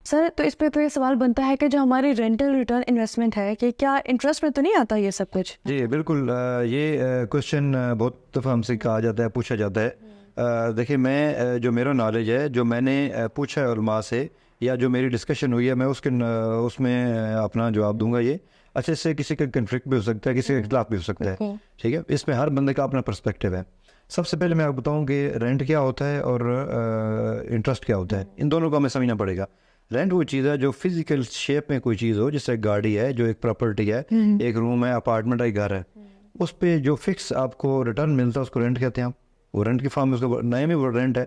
Sir तो इस पे तो ये सवाल बनता है कि जो हमारी रेंटल रिटर्न इन्वेस्टमेंट है कि क्या इंटरेस्ट में तो नहीं आता ये सब कुछ? जी बिल्कुल, ये क्वेश्चन बहुत दफ़ा हमसे कहा जाता है, पूछा जाता है। देखिए, मैं जो मेरा नॉलेज है, जो मैंने पूछा है उलमा से, या जो मेरी डिस्कशन हुई है, मैं उसमें अपना जवाब दूंगा। ये अच्छे से किसी का कन्फ्लिक्ट भी हो सकता है, किसी का इख्तलाफ भी हो सकता है, ठीक है। इसमें हर बंदे का अपना पर्सपेक्टिव है। सबसे पहले मैं आपको बताऊं कि रेंट क्या होता है और इंटरेस्ट क्या होता है। इन दोनों को हमें समझना पड़ेगा। रेंट वो चीज़ है जो फिजिकल शेप में कोई चीज़ हो, जैसे गाड़ी है, जो एक प्रॉपर्टी है, एक रूम है, अपार्टमेंट है, घर है, उस पे जो फिक्स आपको रिटर्न मिलता है उसको रेंट कहते हैं। आप वो रेंट की फॉर्म में, उसको नए में वो रेंट है।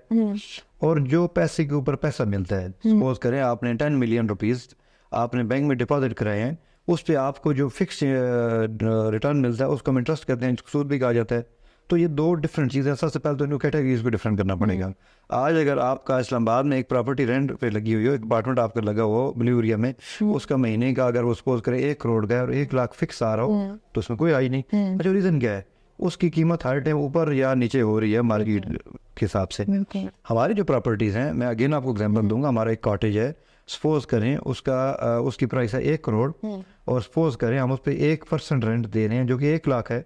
और जो पैसे के ऊपर पैसा मिलता है, सपोज करें आपने 10 मिलियन रुपीज़ आपने बैंक में डिपॉजिट कराए हैं, उस पर आपको जो फिक्स रिटर्न मिलता है उसको हम इंटरेस्ट कहते हैं, सूद भी कहा जाता है। तो ये दो डिफरेंट चीज़ें। सबसे पहले तो इनको कैटेगरीज को डिफरेंट करना पड़ेगा। आज अगर आपका इस्लामाबाद में एक प्रॉपर्टी रेंट पे लगी हुई हो, एक अपार्टमेंट आपका लगा हो ब्लू एरिया में, उसका महीने का अगर वो सपोज करें 1 करोड़ का है और 1 लाख फिक्स आ रहा हो, तो उसमें कोई आई नहीं। अच्छा, रीज़न क्या है? उसकी कीमत हर टाइम ऊपर या नीचे हो रही है मार्केट के हिसाब से। हमारी जो प्रॉपर्टीज़ हैं, मैं अगेन आपको एग्जांपल दूंगा। हमारा एक कॉटेज है, सपोज करें उसकी प्राइस है 1 करोड़, और सपोज करें हम उस पर 1% रेंट दे रहे हैं जो कि 1 लाख है।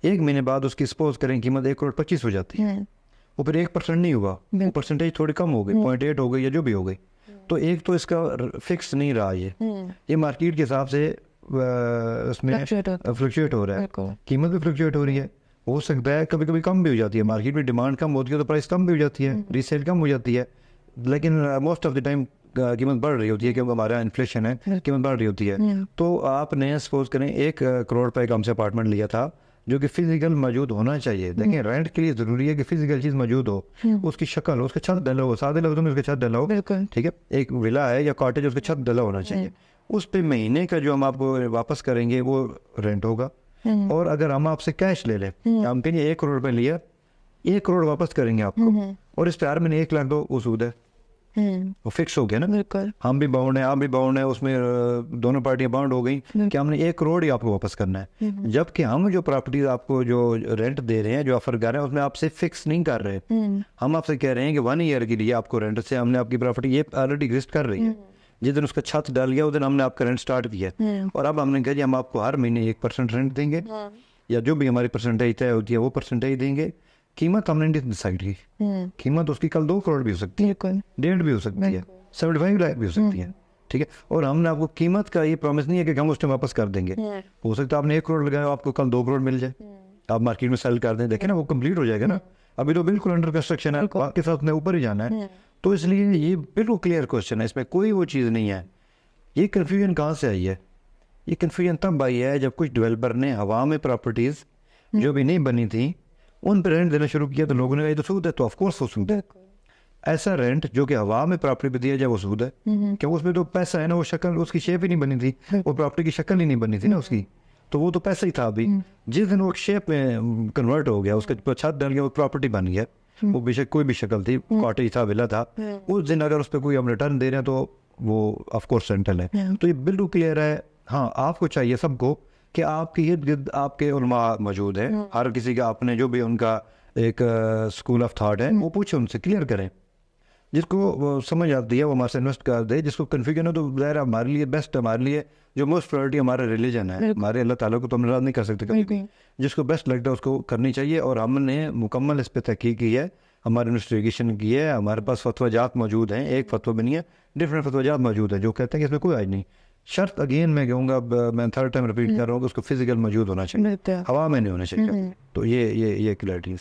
1 महीने बाद उसकी सपोज करें कीमत 1 करोड़ 25 हो जाती है। वो फिर 1% नहीं हुआ, वो परसेंटेज थोड़ी कम हो गई, 0.8 हो गई या जो भी हो गई। तो एक तो इसका फिक्स नहीं रहा। ये मार्केट के हिसाब से उसमें फ्लक्चुएट हो रहा है, कीमत भी फ्लक्चुएट हो रही है। हो सकता है कभी कभी कम भी हो जाती है, मार्केट में डिमांड कम होती है तो प्राइस कम भी हो जाती है, रीसेल कम हो जाती है। लेकिन मोस्ट ऑफ द टाइम कीमत बढ़ रही होती है, क्योंकि हमारा इन्फ्लेशन है, कीमत बढ़ रही होती है। तो आपने सपोज करें 1 करोड़ पे एक हमसे अपार्टमेंट लिया था, जो कि फिजिकल मौजूद होना चाहिए। देखिए, रेंट के लिए ज़रूरी है कि फिजिकल चीज़ मौजूद हो, उसकी शक्ल हो, उसका छत डला हो, सादे लफ्ज़ों में उसका छत डला हो, ठीक है। एक विला है या कॉटेज, उसका छत डला होना चाहिए। उस पे महीने का जो हम आपको वापस करेंगे वो रेंट होगा। और अगर हम आपसे कैश ले लें, हम कहेंगे 1 करोड़ रुपये लिया, 1 करोड़ वापस करेंगे आपको, और इस पे हर महीने 1 लाख दो, वो सूद है। वो फिक्स हो गया ना। बिल्कुल। हम भी बाउंड है, आप भी बाउंड है, उसमें दोनों पार्टियां बाउंड हो गई कि हमने 1 करोड़ ही आपको वापस करना है। जबकि हम जो प्रॉपर्टी आपको जो रेंट दे रहे हैं, जो ऑफर कर रहे हैं, उसमें आपसे फिक्स नहीं कर रहे। हम आपसे कह रहे हैं कि 1 ईयर के लिए आपको रेंट से हमने आपकी प्रॉपर्टी ये ऑलरेडी एग्जिस्ट कर रही है। जिस दिन उसका छत डाल गया उस दिन हमने आपका रेंट स्टार्ट किया, और अब हमने कहा जी हम आपको हर महीने 1% रेंट देंगे, या जो भी हमारी परसेंटेज तय होती है वो परसेंटेज देंगे। कीमत हमने डिसाइड की, कीमत उसकी कल 2 करोड़ भी हो सकती है, 1.5 भी हो सकती है, 75 लाख भी हो सकती है, ठीक है। और हमने आपको कीमत का ये प्रॉमिस नहीं है कि हम उस टाइम वापस कर देंगे। हो सकता है आपने 1 करोड़ लगाया, आपको कल 2 करोड़ मिल जाए, आप मार्केट में सेल कर दें, देखें ना वो कंप्लीट हो जाएगा ना। अभी तो बिल्कुल अंडर कंस्ट्रक्शन है, आपके साथ में ऊपर ही जाना है। तो इसलिए ये बिल्कुल क्लियर क्वेश्चन है, इसमें कोई वो चीज़ नहीं है। ये कन्फ्यूजन कहाँ से आई है? ये कन्फ्यूजन तब आई है जब कुछ डेवलपर ने हवा में प्रॉपर्टीज़ जो भी नहीं बनी थी उन पर रेंट देना शुरू किया, तो लोगों ने कहा ये तो सूद है, तो ऑफकोर्स वो सूद है। ऐसा रेंट जो कि हवा में प्रॉपर्टी पे दिया जाए वो सूद है, क्योंकि उसमें तो पैसा है ना, वो शक्ल उसकी शेप ही नहीं बनी थी, वो प्रॉपर्टी की शक्ल ही नहीं बनी थी ना उसकी, तो वो तो पैसा ही था। अभी जिस दिन वो शेप में कन्वर्ट हो गया, उसका छत डल गया, वो प्रॉपर्टी बन गया, वो बेशक कोई भी शक्ल थी, कॉटेज था, विला था, उस दिन अगर उस पर कोई हम रिटर्न दे रहे हैं तो वो ऑफकोर्स रेंटल है। तो ये बिल्कुल क्लियर है। हाँ, आपको चाहिए सबको कि आपके इर्द गिर्द आपके उलमा मौजूद हैं, हर किसी का अपने जो भी उनका एक स्कूल ऑफ थॉट है, वो पूछे उनसे, क्लियर करें। जिसको वो समझ आती है वो हमारे से इन्वेस्ट कर दे, जिसको कन्फ्यूजन है तो ज़ाहिर है हमारे लिए बेस्ट, हमारे लिए जो मोस्ट प्रायोरिटी हमारा रिलीजन है, हमारे अल्लाह ताला को तो हम नाराज़ नहीं कर सकते कभी भी। जिसको बेस्ट लगता है उसको करनी चाहिए। और हमने मुकम्मल इस पर तहकीक की है, हमारी इन्वेस्टिगेशन की है, हमारे पास फतवाजात मौजूद हैं, एक फतवा भी नहीं है, डिफरेंट फतवाजात मौजूद हैं जो कहते हैं कि इसमें कोई आज नहीं। शर्त अगेन मैं कहूँगा, मैं थर्ड टाइम रिपीट कर रहा हूँ कि उसको फिजिकल मौजूद होना चाहिए, हवा में नहीं होना चाहिए। तो ये क्लैरिटी है।